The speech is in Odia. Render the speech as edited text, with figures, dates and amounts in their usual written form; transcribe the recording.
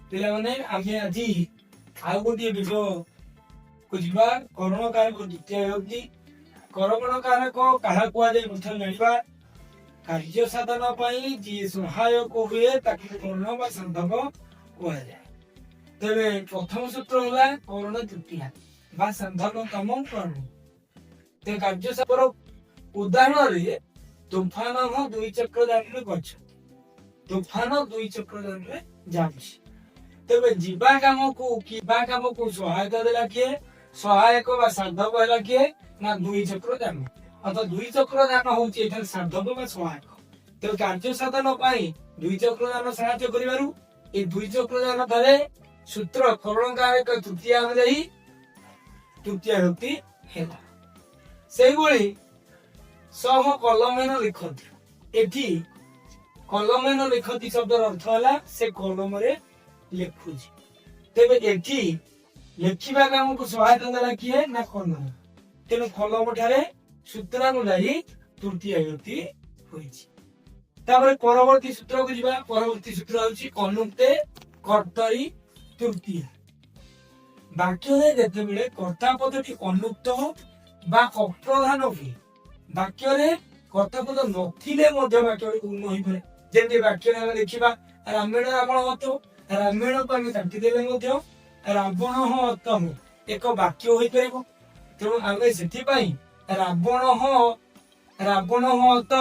ପିଲାମାନେ ଆମେ ଆଜି ଆଉ ଗୋଟିଏ ଭିଡ଼ିଓ କୁ ଯିବା। କରଣ କାରକ ଦ୍ୱିତୀୟ ବିଭକ୍ତି। କରଣ କାରକ କାହା କୁହାଯାଏ ପ୍ରଥମେ ଜାଣିବା। କାର୍ଯ୍ୟ ସାଧନ ପାଇଁ ଯିଏ ସହାୟକ ହୁଏ ତାକୁ କରଣ ବା ସାଧକ କୁହାଯାଏ। ତେବେ ପ୍ରଥମ ସୂତ୍ର ହେଲା କରଣ ତୃତୀୟା ବା ସାଧକତମ କରଣ। ତେବେ କାର୍ଯ୍ୟ ସାଧକର ଉଦାହରଣରେ ତୋଫାନ ଦୁଇ ଚକ୍ର ଯାନରେ ଗଛ। ତୋଫାନ ଦୁଇ ଚକ୍ର ଯାନରେ ଯାଉଛି। ତେବେ ଯିବା କାମକୁ ସହାୟତା ଦେଲା କିଏ? ସହାୟକ ବା ସାଧକ ହେଲା କିଏ? ନା ଦୁଇ ଚକ୍ର ଯାନ। ଅର୍ଥାৎ ଦୁଇ ଚକ୍ର ଯାନ ହଉଛି ଏଠାରେ ସାଧକ ବା ସହାୟକ। ତେବେ କାର୍ଯ୍ୟ ସାଧନ ପାଇଁ ଦୁଇ ଚକ୍ର ଯାନ ସାହାଯ୍ୟ କରିବାରୁ এই ଦୁଇ ଚକ୍ର ଯାନ ଠାରେ ସୂତ୍ର କରଣ କାରକ ତୃତୀୟା ଅନୁଯାୟୀ ତୃତୀୟ ବିଭକ୍ତି ହେଲା। ସେଇଭଳି ସହ କଲମେନ ଲିଖନ୍ତି। ଏଠି କଲମେନ ଲିଖନ୍ତି ଶବ୍ଦର ଅର୍ଥ ହେଲା ସେ କଲମରେ ଲେଖୁଛି। ତେବେ ଏଠି ଲେଖିବା କାମକୁ ସହାୟତା ଦେଲା କିଏ? ନା କଲମ। ତେଣୁ କଲମ ଠାରେ ସୂତ୍ରାନୁଯାୟୀ ତୃତୀୟ ବିଭକ୍ତି ହୋଇଛି। ତାପରେ ପରବର୍ତ୍ତୀ ସୂତ୍ରକୁ ଯିବା। ପରବର୍ତ୍ତୀ ସୂତ୍ର ହେଉଛି ଅନୁକ୍ତେ କର୍ତ୍ତରୀ ତୃତୀୟା। ବାକ୍ୟରେ ଯେତେବେଳେ କର୍ତ୍ତା ପଦଟି ଅନୁକ୍ତ ବା ଅପ୍ରଧାନ ହୁଏ, ବାକ୍ୟରେ କର୍ତ୍ତା ପଦ ନଥିଲେ ମଧ୍ୟ ବାକ୍ୟରେ ପୂର୍ଣ୍ଣ ହୋଇପାରେ। ଯେମିତି ବାକ୍ୟରେ ଆମେ ଦେଖିବା ରାମାୟଣ ରାବଣ ହତ। ରାମାୟଣକୁ ଆମେ କାଟିଦେଲେ ମଧ୍ୟ ରାବଣ ହତ ଏକ ବାକ୍ୟ ହୋଇପାରିବ। ତେଣୁ ଆମେ ସେଥିପାଇଁ ରାବଣ ହତ